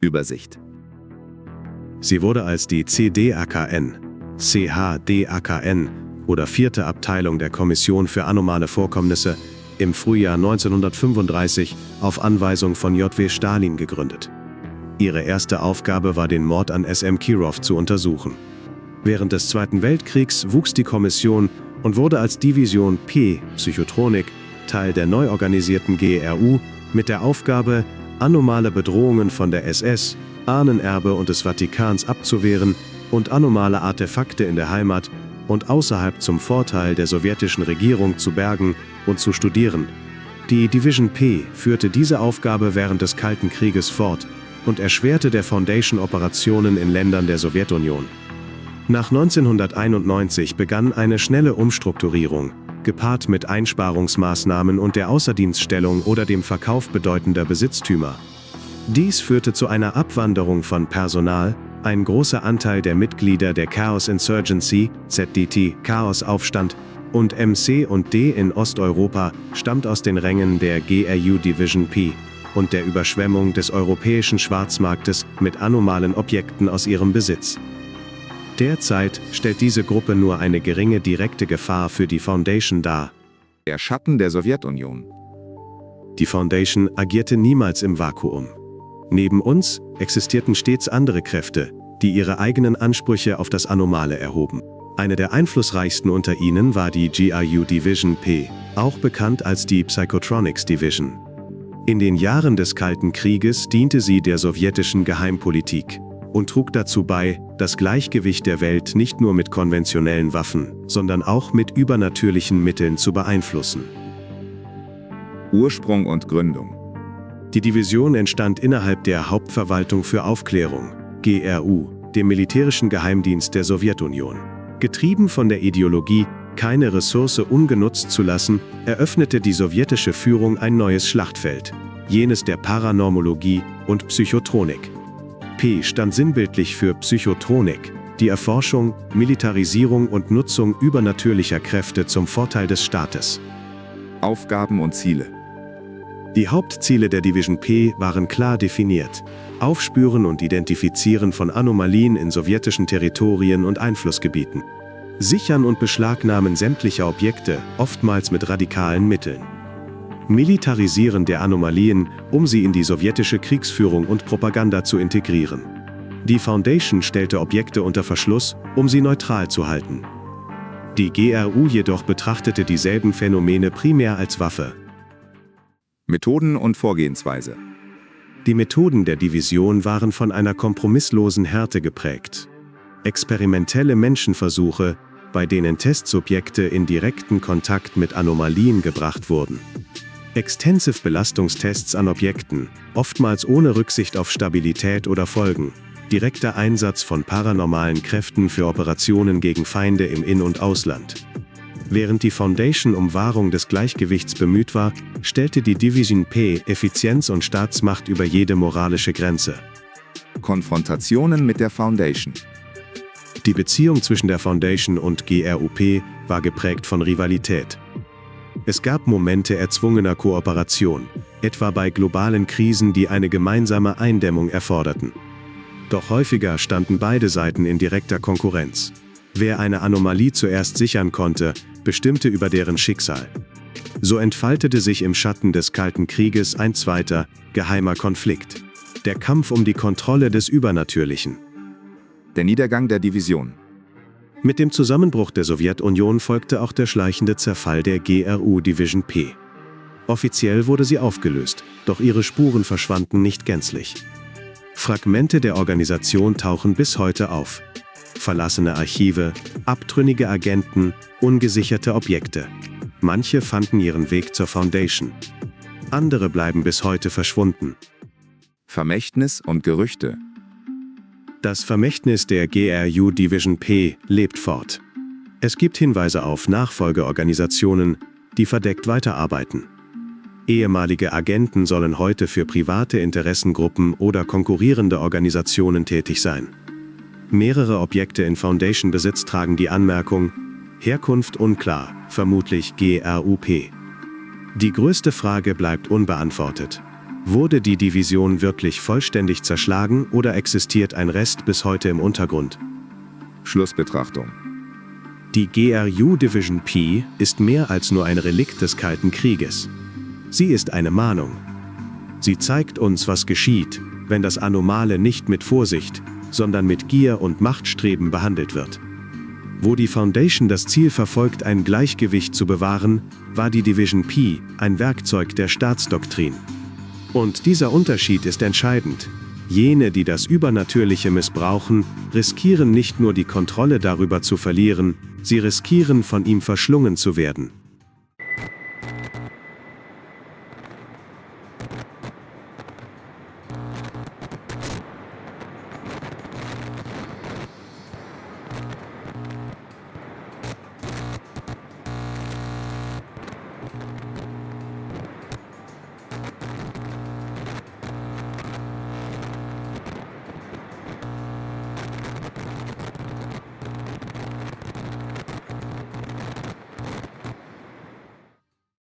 Übersicht. Sie wurde als die CDAKN, CHDAKN oder 4. Abteilung der Kommission für anomale Vorkommnisse im Frühjahr 1935 auf Anweisung von J.W. Stalin gegründet. Ihre erste Aufgabe war, den Mord an S.M. Kirov zu untersuchen. Während des Zweiten Weltkriegs wuchs die Kommission und wurde als Division P, Psychotronik, Teil der neu organisierten GRU mit der Aufgabe, anomale Bedrohungen von der SS, Ahnenerbe und des Vatikans abzuwehren und anomale Artefakte in der Heimat und außerhalb zum Vorteil der sowjetischen Regierung zu bergen und zu studieren. Die Division P führte diese Aufgabe während des Kalten Krieges fort und erschwerte der Foundation Operationen in Ländern der Sowjetunion. Nach 1991 begann eine schnelle Umstrukturierung, gepaart mit Einsparungsmaßnahmen und der Außerdienststellung oder dem Verkauf bedeutender Besitztümer. Dies führte zu einer Abwanderung von Personal. Ein großer Anteil der Mitglieder der Chaos Insurgency, ZDT, Chaosaufstand, und MC&D in Osteuropa stammt aus den Rängen der GRU Division P und der Überschwemmung des europäischen Schwarzmarktes mit anomalen Objekten aus ihrem Besitz. Derzeit stellt diese Gruppe nur eine geringe direkte Gefahr für die Foundation dar. Der Schatten der Sowjetunion. Die Foundation agierte niemals im Vakuum. Neben uns existierten stets andere Kräfte, die ihre eigenen Ansprüche auf das Anomale erhoben. Eine der einflussreichsten unter ihnen war die GRU Division P, auch bekannt als die Psychotronics Division. In den Jahren des Kalten Krieges diente sie der sowjetischen Geheimpolitik und trug dazu bei, das Gleichgewicht der Welt nicht nur mit konventionellen Waffen, sondern auch mit übernatürlichen Mitteln zu beeinflussen. Ursprung und Gründung. Die Division entstand innerhalb der Hauptverwaltung für Aufklärung, GRU, dem militärischen Geheimdienst der Sowjetunion. Getrieben von der Ideologie, keine Ressource ungenutzt zu lassen, eröffnete die sowjetische Führung ein neues Schlachtfeld, jenes der Paranormologie und Psychotronik. P stand sinnbildlich für Psychotronik, die Erforschung, Militarisierung und Nutzung übernatürlicher Kräfte zum Vorteil des Staates. Aufgaben und Ziele. Die Hauptziele der Division P waren klar definiert: Aufspüren und Identifizieren von Anomalien in sowjetischen Territorien und Einflussgebieten. Sichern und Beschlagnahmen sämtlicher Objekte, oftmals mit radikalen Mitteln. Militarisieren der Anomalien, um sie in die sowjetische Kriegsführung und Propaganda zu integrieren. Die Foundation stellte Objekte unter Verschluss, um sie neutral zu halten. Die GRU jedoch betrachtete dieselben Phänomene primär als Waffe. Methoden und Vorgehensweise. Die Methoden der Division waren von einer kompromisslosen Härte geprägt. Experimentelle Menschenversuche, bei denen Testsubjekte in direkten Kontakt mit Anomalien gebracht wurden. Extensive Belastungstests an Objekten, oftmals ohne Rücksicht auf Stabilität oder Folgen. Direkter Einsatz von paranormalen Kräften für Operationen gegen Feinde im In- und Ausland. Während die Foundation um Wahrung des Gleichgewichts bemüht war, stellte die Division P Effizienz und Staatsmacht über jede moralische Grenze. Konfrontationen mit der Foundation. Die Beziehung zwischen der Foundation und GRUP war geprägt von Rivalität. Es gab Momente erzwungener Kooperation, etwa bei globalen Krisen, die eine gemeinsame Eindämmung erforderten. Doch häufiger standen beide Seiten in direkter Konkurrenz. Wer eine Anomalie zuerst sichern konnte, bestimmte über deren Schicksal. So entfaltete sich im Schatten des Kalten Krieges ein zweiter, geheimer Konflikt: der Kampf um die Kontrolle des Übernatürlichen. Der Niedergang der Division. Mit dem Zusammenbruch der Sowjetunion folgte auch der schleichende Zerfall der GRU Division P. Offiziell wurde sie aufgelöst, doch ihre Spuren verschwanden nicht gänzlich. Fragmente der Organisation tauchen bis heute auf. Verlassene Archive, abtrünnige Agenten, ungesicherte Objekte. Manche fanden ihren Weg zur Foundation. Andere bleiben bis heute verschwunden. Vermächtnis und Gerüchte. Das Vermächtnis der GRU Division P lebt fort. Es gibt Hinweise auf Nachfolgeorganisationen, die verdeckt weiterarbeiten. Ehemalige Agenten sollen heute für private Interessengruppen oder konkurrierende Organisationen tätig sein. Mehrere Objekte in Foundation-Besitz tragen die Anmerkung: Herkunft unklar, vermutlich GRUP. Die größte Frage bleibt unbeantwortet. Wurde die Division wirklich vollständig zerschlagen oder existiert ein Rest bis heute im Untergrund? Schlussbetrachtung. Die GRU Division P ist mehr als nur ein Relikt des Kalten Krieges. Sie ist eine Mahnung. Sie zeigt uns, was geschieht, wenn das Anomale nicht mit Vorsicht, sondern mit Gier und Machtstreben behandelt wird. Wo die Foundation das Ziel verfolgt, ein Gleichgewicht zu bewahren, war die Division P ein Werkzeug der Staatsdoktrin. Und dieser Unterschied ist entscheidend. Jene, die das Übernatürliche missbrauchen, riskieren nicht nur die Kontrolle darüber zu verlieren, sie riskieren, von ihm verschlungen zu werden.